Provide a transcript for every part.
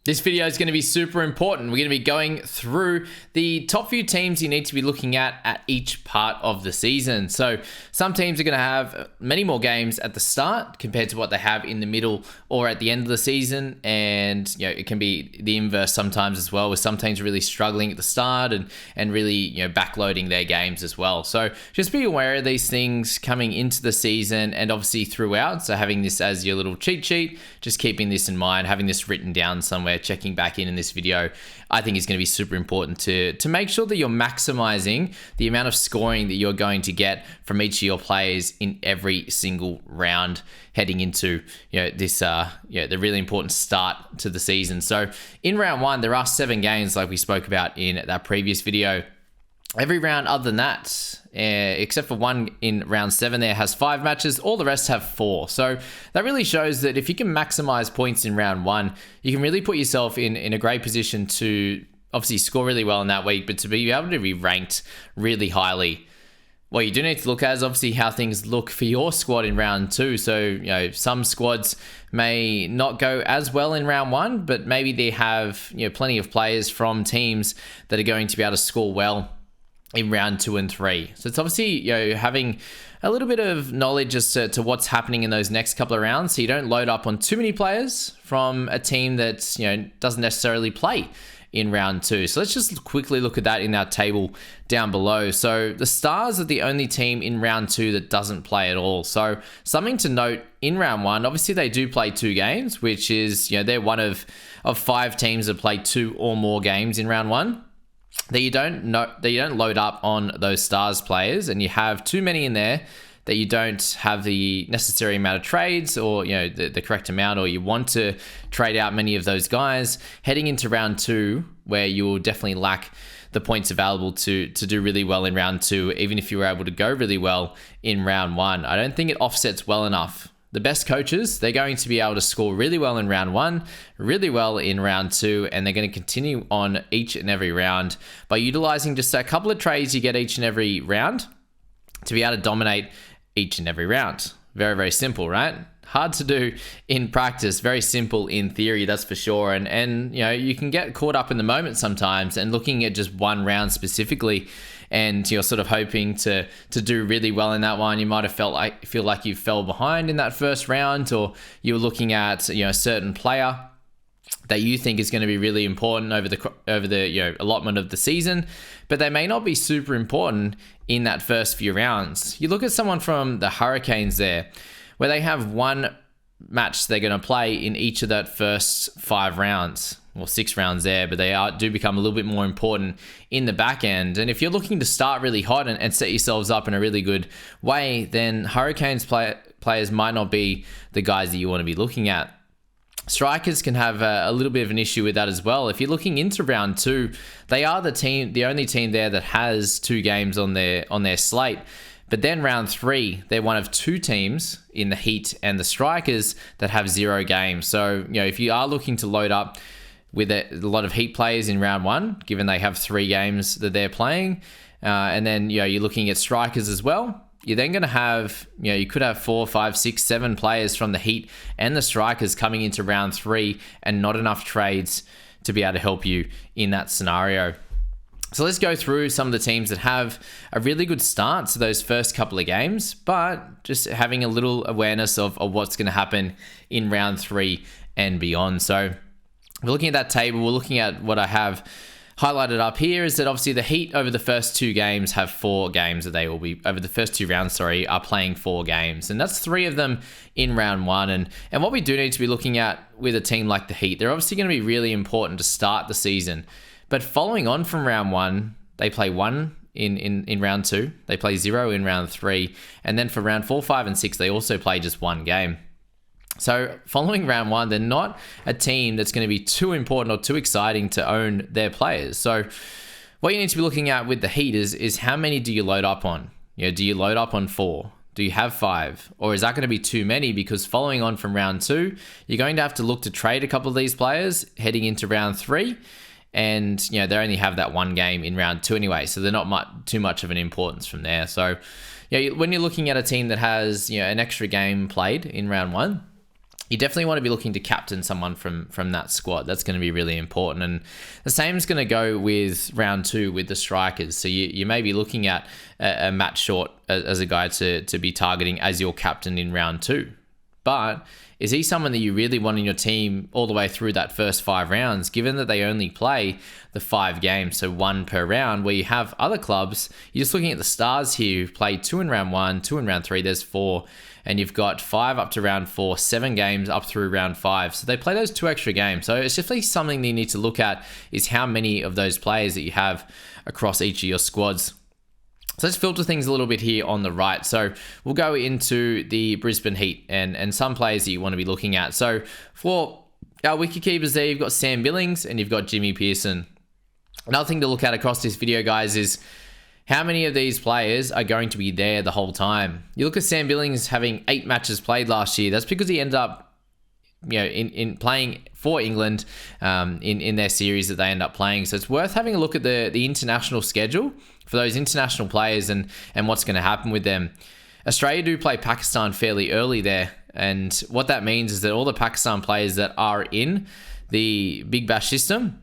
This video is going to be super important. We're going to be going through the top few teams you need to be looking at each part of the season. So some teams are going to have many more games at the start compared to what they have in the middle or at the end of the season. And it can be the inverse sometimes as well, with some teams really struggling at the start and really backloading their games as well. So just be aware of these things coming into the season and obviously throughout. So having this as your little cheat sheet, just keeping this in mind, having this written down somewhere, checking back in this video, I think is going to be super important to make sure that you're maximizing the amount of scoring that you're going to get from each of your players in every single round heading into this the really important start to the season. So in round one, there are 7 games like we spoke about in that previous video. Every round other than that, except for one in round 7 there, has 5 matches. All the rest have 4. So that really shows that if you can maximize points in round 1, you can really put yourself in a great position to obviously score really well in that week, but to be able to be ranked really highly. What you do need to look at is obviously how things look for your squad in round 2. So, some squads may not go as well in round 1, but maybe they have plenty of players from teams that are going to be able to score well in round 2 and 3. So it's obviously having a little bit of knowledge as to what's happening in those next couple of rounds, so you don't load up on too many players from a team that doesn't necessarily play in round 2. So let's just quickly look at that in our table down below. So the Stars are the only team in round 2 that doesn't play at all. So something to note in round 1, obviously they do play 2 games, which is they're one of 5 teams that play 2 or more games in round 1. That you don't load up on those Stars players, and you have too many in there that you don't have the necessary amount of trades or the correct amount, or you want to trade out many of those guys heading into round 2, where you will definitely lack the points available to do really well in round 2, even if you were able to go really well in round 1. I don't think it offsets well enough. The best coaches, they're going to be able to score really well in round 1, really well in round 2, and they're going to continue on each and every round by utilizing just a couple of trades you get each and every round to be able to dominate each and every round. Very, very simple, right? Hard to do in practice, very simple in theory, that's for sure. And you can get caught up in the moment sometimes and looking at just one round specifically, and you're sort of hoping to do really well in that one. You might have feel like you fell behind in that first round, or you're looking at a certain player that you think is going to be really important over the allotment of the season, but they may not be super important in that first few rounds. You look at someone from the Hurricanes there, where they have one match they're going to play in each of that first 5 rounds. Well, 6 rounds there, but they do become a little bit more important in the back end. And if you're looking to start really hot and set yourselves up in a really good way, then Hurricanes players might not be the guys that you want to be looking at. Strikers can have a little bit of an issue with that as well. If you're looking into round 2, they are the only team there that has 2 games on their slate. But then round 3, they're one of 2 teams in the Heat and the Strikers that have 0 games. So if you are looking to load up with a lot of Heat players in round 1, given they have 3 games that they're playing, and then you're looking at Strikers as well, you're then going to have, you could have 4, 5, 6, 7 players from the Heat and the Strikers coming into round 3, and not enough trades to be able to help you in that scenario. So let's go through some of the teams that have a really good start to those first couple of games, but just having a little awareness of what's going to happen in round 3 and beyond. So we're looking at that table. We're looking at what I have highlighted up here is that obviously the Heat over the first 2 games have 4 games that they will be, over the first 2 rounds, are playing 4 games. And that's 3 of them in round 1. And what we do need to be looking at with a team like the Heat, they're obviously going to be really important to start the season. But following on from round 1, they play 1 in round 2, they play 0 in round 3, and then for round 4, 5, and 6, they also play just 1 game. So following round 1, they're not a team that's going to be too important or too exciting to own their players. So what you need to be looking at with the Heat is how many do you load up on? Do you load up on 4? Do you have 5? Or is that going to be too many? Because following on from round 2, you're going to have to look to trade a couple of these players heading into round 3. And, they only have that 1 game in round 2 anyway, so they're not too much of an importance from there. So, when you're looking at a team that has, an extra game played in round 1, you definitely want to be looking to captain someone from that squad. That's going to be really important. And the same is going to go with round 2 with the strikers. So you may be looking at a Matt Short as a guy to be targeting as your captain in round 2. But is he someone that you really want in your team all the way through that first 5 rounds, given that they only play the 5 games, so 1 per round, where you have other clubs, you're just looking at the Stars here who play 2 in round 1, 2 in round 3, there's 4, and you've got 5 up to round 4, 7 games up through round 5. So they play those 2 extra games. So it's definitely something that you need to look at, is how many of those players that you have across each of your squads. So let's filter things a little bit here on the right. So we'll go into the Brisbane Heat and some players that you want to be looking at. So for our wicketkeepers there, you've got Sam Billings and you've got Jimmy Pearson. Another thing to look at across this video, guys, is how many of these players are going to be there the whole time. You look at Sam Billings having 8 matches played last year. That's because he ended up in playing for England in their series that they end up playing. So it's worth having a look at the international schedule for those international players and what's going to happen with them. Australia do play Pakistan fairly early there. And what that means is that all the Pakistan players that are in the Big Bash system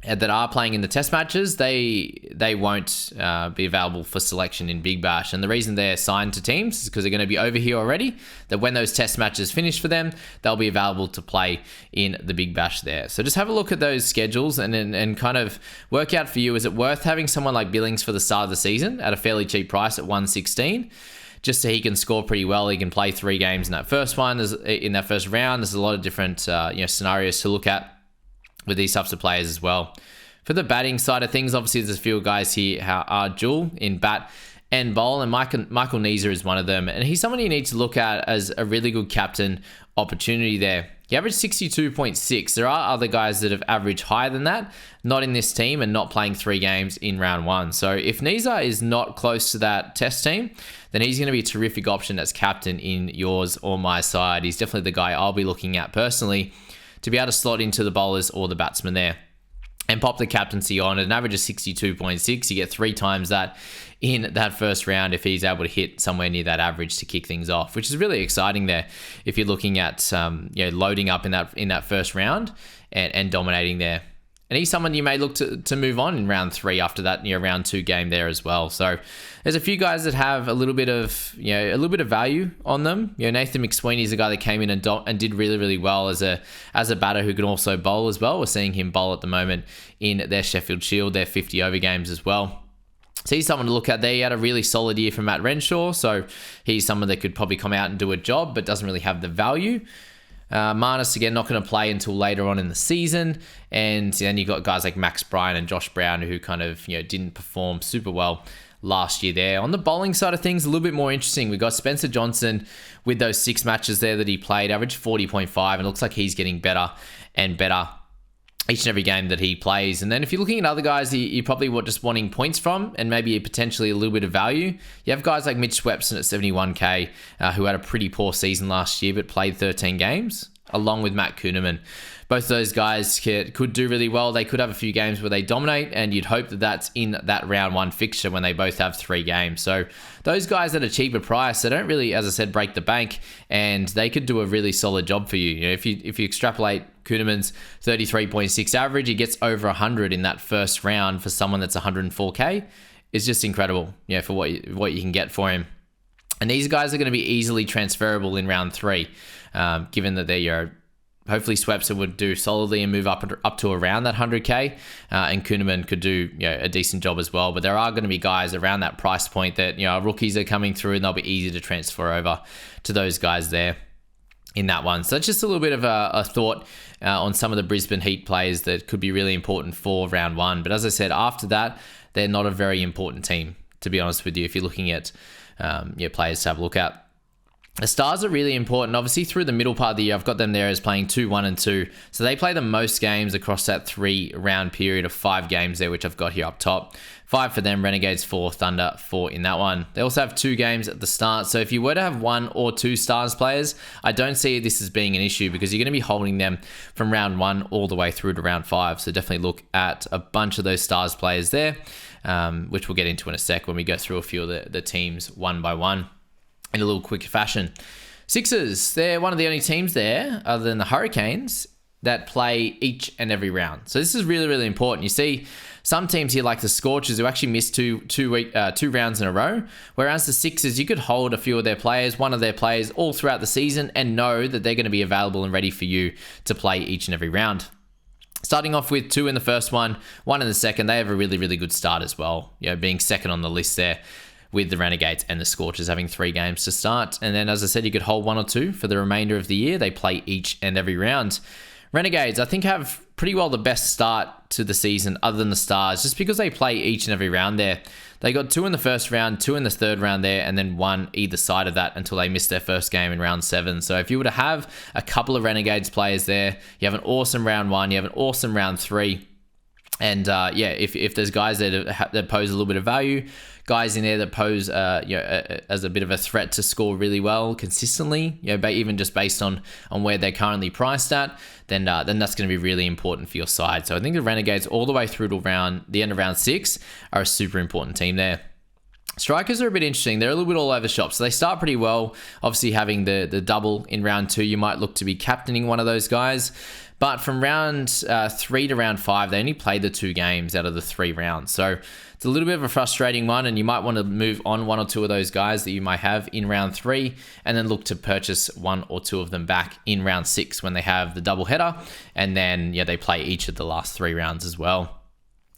that are playing in the test matches, they won't be available for selection in Big Bash. And the reason they're signed to teams is because they're going to be over here already, that when those test matches finish for them, they'll be available to play in the Big Bash there. So just have a look at those schedules and kind of work out for you, is it worth having someone like Billings for the start of the season at a fairly cheap price at 116? Just so he can score pretty well. He can play 3 games in that first one. In that first round, there's a lot of different scenarios to look at with these types of players as well. For the batting side of things, obviously there's a few guys here who are dual in bat and bowl, and Michael Neser is one of them. And he's someone you need to look at as a really good captain opportunity there. He averaged 62.6. There are other guys that have averaged higher than that, not in this team and not playing 3 games in round 1. So if Neser is not close to that test team, then he's going to be a terrific option as captain in yours or my side. He's definitely the guy I'll be looking at personally to be able to slot into the bowlers or the batsmen there and pop the captaincy on at an average of 62.6. You get 3 times that in that first round if he's able to hit somewhere near that average to kick things off, which is really exciting there if you're looking at loading up in that first round and dominating there. And he's someone you may look to move on in round 3 after that round 2 game there as well. So there's a few guys that have a little bit of value on them. Nathan McSweeney is a guy that came in and did really, really well as a batter who can also bowl as well. We're seeing him bowl at the moment in their Sheffield Shield, their 50 over games as well. So he's someone to look at there. He had a really solid year from Matt Renshaw, so he's someone that could probably come out and do a job but doesn't really have the value. Marnus, again, not going to play until later on in the season. And then you've got guys like Max Bryan and Josh Brown who kind of didn't perform super well last year there. On the bowling side of things, a little bit more interesting. We've got Spencer Johnson with those 6 matches there that he played, averaged 40.5, and it looks like he's getting better and better each and every game that he plays. And then if you're looking at other guys you're probably just wanting points from and maybe potentially a little bit of value, you have guys like Mitch Swepson at 71k who had a pretty poor season last year but played 13 games, along with Matt Kuhneman. Both of those guys could do really well. They could have a few games where they dominate, and you'd hope that that's in that round 1 fixture when they both have 3 games. So those guys at a cheaper price, they don't really, as I said, break the bank, and they could do a really solid job for you. If you extrapolate Kuhneman's 33.6 average, he gets over 100 in that first round for someone that's 104k. It's just incredible, for what you can get for him. And these guys are going to be easily transferable in round 3, given that they're hopefully Swepson would do solidly and move up to around that 100k, and Kuhneman could do a decent job as well. But there are going to be guys around that price point that rookies are coming through, and they'll be easy to transfer over to those guys there in that one. So it's just a little bit of a thought on some of the Brisbane Heat players that could be really important for round 1. But as I said, after that, they're not a very important team, to be honest with you, if you're looking at players to have a look at. The Stars are really important. Obviously, through the middle part of the year, I've got them there as playing 2, 1, and 2. So they play the most games across that 3-round period of 5 games there, which I've got here up top. 5 for them, Renegades 4, Thunder 4 in that one. They also have 2 games at the start. So if you were to have 1 or 2 Stars players, I don't see this as being an issue because you're going to be holding them from round 1 all the way through to round 5. So definitely look at a bunch of those Stars players there, which we'll get into in a sec when we go through a few of the teams one by one in a little quicker fashion. Sixers, they're one of the only teams there, other than the Hurricanes, that play each and every round. So this is really, really important. You see some teams here like the Scorchers who actually missed two rounds in a row, whereas the Sixers, you could hold a few of their players, one of their players all throughout the season and know that they're going to be available and ready for you to play each and every round. Starting off with 2 in the first one in the second, they have a really, really good start as well, being second on the list there with the Renegades and the Scorchers having 3 games to start. And then, as I said, you could hold 1 or 2 for the remainder of the year. They play each and every round. Renegades, I think, have pretty well the best start to the season other than the Stars, just because they play each and every round there. They got 2 in the first round, 2 in the third round there, and then 1 either side of that until they missed their first game in round 7. So if you were to have a couple of Renegades players there, you have an awesome round 1, you have an awesome round 3. And if there's guys that pose a little bit of value, guys in there that pose as a bit of a threat to score really well consistently, even just based on where they're currently priced at, then that's going to be really important for your side. So I think the Renegades all the way through to the end of round 6 are a super important team there. Strikers are a bit interesting. They're a little bit all over the shop. So they start pretty well. Obviously, having the double in round 2, you might look to be captaining one of those guys. But from round 3 to round 5, they only played the 2 games out of the 3 rounds. So it's a little bit of a frustrating one, and you might want to move on 1 or 2 of those guys that you might have in round 3, and then look to purchase 1 or 2 of them back in round 6 when they have the double header, and then they play each of the last 3 rounds as well.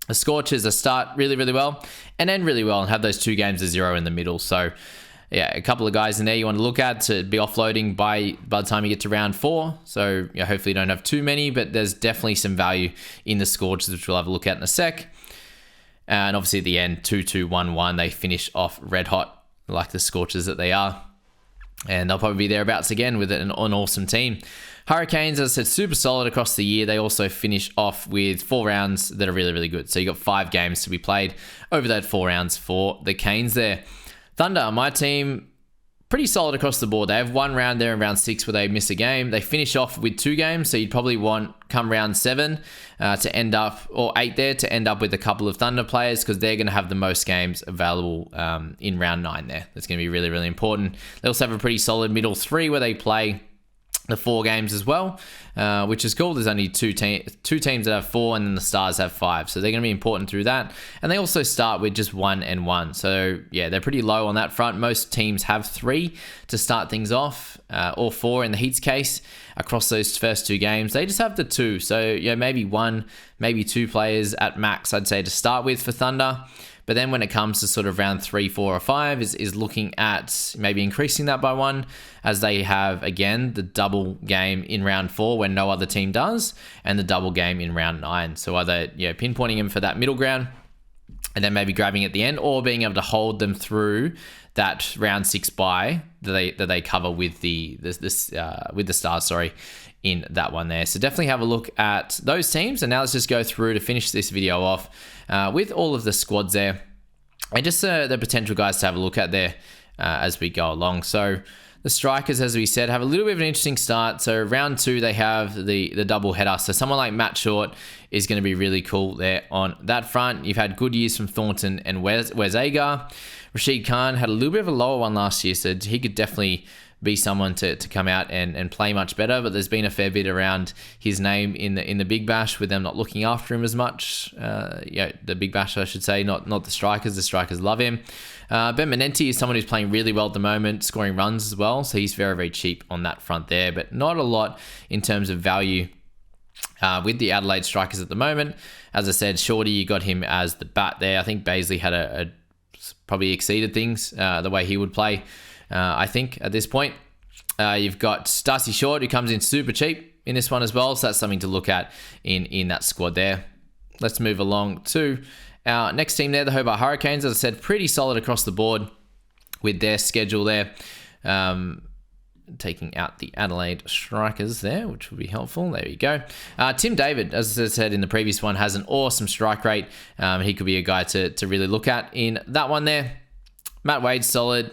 The Scorchers start really, really well and end really well and have those 2 games of 0 in the middle. So a couple of guys in there you want to look at to be offloading by the time you get to round 4. So hopefully you don't have too many, but there's definitely some value in the Scorchers, which we'll have a look at in a sec. And obviously at the end, 2-2-1-1, they finish off red hot like the Scorchers that they are. And they'll probably be thereabouts again with an awesome team. Hurricanes, as I said, super solid across the year. They also finish off with 4 rounds that are really, really good. So you got 5 games to be played over that 4 rounds for the Canes there. Thunder, my team, pretty solid across the board. They have 1 round there in round 6 where they miss a game. They finish off with 2 games, so you'd probably want come round 7 to end up, or 8 there, to end up with a couple of Thunder players, because they're going to have the most games available in round 9 there. That's going to be really, really important. They also have a pretty solid middle 3 where they play the 4 games as well, which is cool. There's only two teams that have 4, and then the Stars have 5. So they're going to be important through that. And they also start with just 1 and 1. So they're pretty low on that front. Most teams have 3 to start things off, or 4 in the Heat's case across those first 2 games. They just have the 2. So maybe 1, maybe 2 players at max, I'd say, to start with for Thunder. But then when it comes to sort of round 3, 4, or 5 is looking at maybe increasing that by 1, as they have, again, the double game in round 4 when no other team does, and the double game in round 9. So either pinpointing them for that middle ground and then maybe grabbing at the end, or being able to hold them through that round 6 bye that they cover with the Stars, in that one there. So definitely have a look at those teams. And now let's just go through to finish this video off with all of the squads there, and just the potential guys to have a look at there as we go along. So the Strikers, as we said, have a little bit of an interesting start. So round 2, they have the double header. So someone like Matt Short is going to be really cool there on that front. You've had good years from Thornton and Wes Agar. Rashid Khan had a little bit of a lower one last year, so he could definitely be someone to come out and play much better. But there's been a fair bit around his name in the Big Bash, with them not looking after him as much. The Big Bash, I should say, not the Strikers. The Strikers love him. Ben Menenti is someone who's playing really well at the moment, scoring runs as well. So he's very, very cheap on that front there, but not a lot in terms of value with the Adelaide Strikers at the moment. As I said, Shorty, you got him as the bat there. I think Baisley had probably exceeded things the way he would play. I think at this point, you've got Darcy Short, who comes in super cheap in this one as well. So that's something to look at in that squad there. Let's move along to our next team there, the Hobart Hurricanes. As I said, pretty solid across the board with their schedule there. Taking out the Adelaide Strikers there, which will be helpful. There you go. Tim David, as I said in the previous one, has an awesome strike rate. He could be a guy to really look at in that one there. Matt Wade's solid.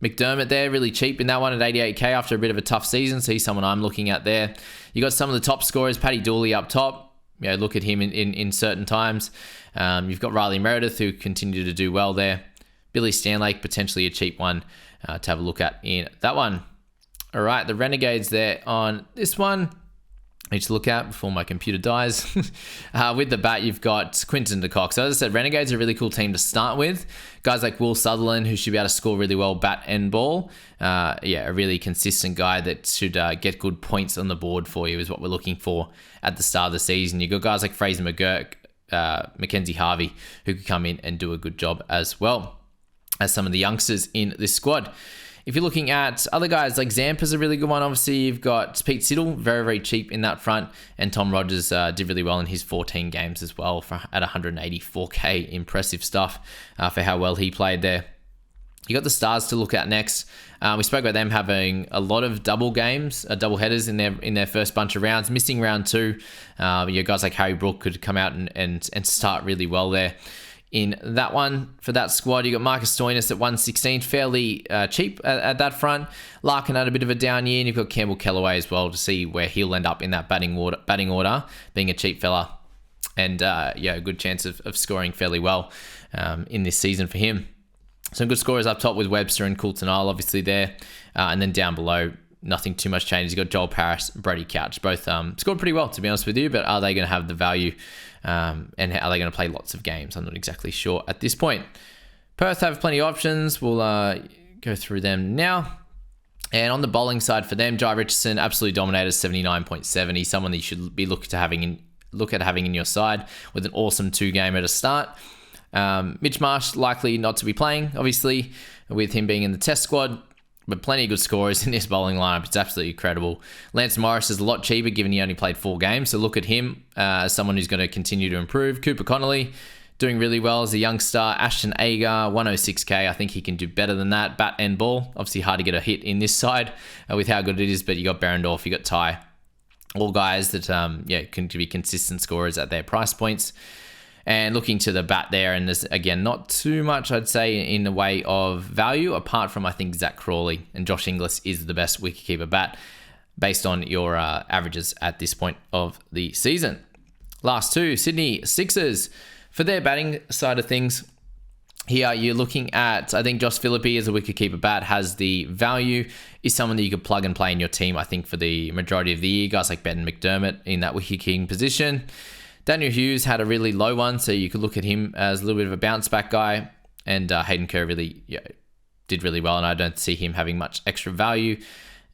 McDermott there, really cheap in that one at 88k after a bit of a tough season. So he's someone I'm looking at there. You got some of the top scorers, Paddy Dooley up top. Look at him in certain times. You've got Riley Meredith, who continue to do well there. Billy Stanlake, potentially a cheap one to have a look at in that one. All right, the Renegades there on this one. I need to look at before my computer dies. With the bat, you've got Quinton de Kock. So as I said, Renegades are a really cool team to start with. Guys like Will Sutherland, who should be able to score really well, bat and ball. A really consistent guy that should get good points on the board for you is what we're looking for at the start of the season. You've got guys like Fraser McGurk, Mackenzie Harvey, who could come in and do a good job as well as some of the youngsters in this squad. If you're looking at other guys, like Zampa's a really good one. Obviously, you've got Pete Siddle, very, very cheap in that front. And Tom Rogers did really well in his 14 games as well at 184K. Impressive stuff for how well he played there. You got the Stars to look at next. We spoke about them having a lot of double games, double headers in their first bunch of rounds, missing round 2. Guys like Harry Brook could come out and start really well there. In that one, for that squad, you got Marcus Stoinis at 116, fairly cheap at that front. Larkin had a bit of a down year, and you've got Campbell Kellaway as well to see where he'll end up in that batting order, being a cheap fella. And a good chance of scoring fairly well in this season for him. Some good scorers up top with Webster and Coulton-Isle obviously there. And then down below, nothing too much changes. You've got Joel Parris, Brady Couch, both scored pretty well, to be honest with you, but are they going to have the value and are they going to play lots of games? I'm not exactly sure at this point. Perth have plenty of options. We'll go through them now. And on the bowling side for them, Jai Richardson absolutely dominated 79.7. He's someone that you should be look at having in your side with an awesome 2-gamer to start. Mitch Marsh likely not to be playing, obviously, with him being in the test squad. But plenty of good scorers in this bowling lineup. It's absolutely incredible. Lance Morris is a lot cheaper given he only played 4 games. So look at him as someone who's going to continue to improve. Cooper Connolly doing really well as a young star. Ashton Agar, 106K. I think he can do better than that. Bat and ball. Obviously hard to get a hit in this side with how good it is. But you got Berendorf, you got Ty. All guys that can be consistent scorers at their price points. And looking to the bat there, and there's, again, not too much, I'd say, in the way of value, apart from, I think, Zach Crawley. And Josh Inglis is the best wicketkeeper bat based on your averages at this point of the season. Last 2, Sydney Sixers. For their batting side of things, here you're looking at, I think Josh Philippe as a wicketkeeper bat has the value, is someone that you could plug and play in your team, I think, for the majority of the year. Guys like Ben McDermott in that wicketkeeping position. Daniel Hughes had a really low one, so you could look at him as a little bit of a bounce-back guy. And Hayden Kerr really did really well, and I don't see him having much extra value.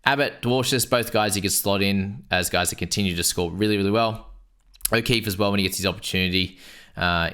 Abbott, Dwarshuis, both guys you could slot in as guys that continue to score really, really well. O'Keefe as well when he gets his opportunity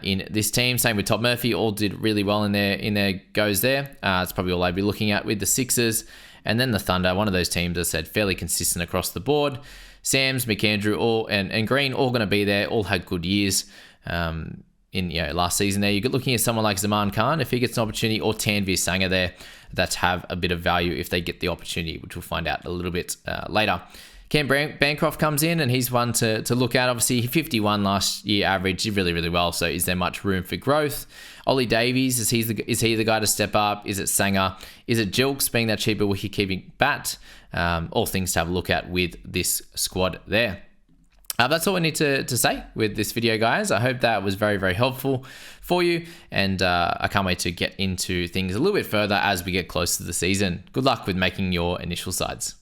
in this team. Same with Todd Murphy, all did really well in their goes there. It's probably all I'd be looking at with the Sixers. And then the Thunder, one of those teams, as I said, fairly consistent across the board. Sams, McAndrew, and Green, all going to be there. All had good years in last season there. You're looking at someone like Zaman Khan, if he gets an opportunity, or Tanvir Sangha there, that have a bit of value if they get the opportunity, which we'll find out a little bit later. Cam Bancroft comes in, and he's one to look at. Obviously, 51 last year average, did really, really well. So is there much room for growth? Ollie Davies, is he the guy to step up? Is it Sanger? Is it Jilks being that cheaper wicket-keeping bat? All things to have a look at with this squad there. That's all I need to say with this video, guys. I hope that was very, very helpful for you. And I can't wait to get into things a little bit further as we get close to the season. Good luck with making your initial sides.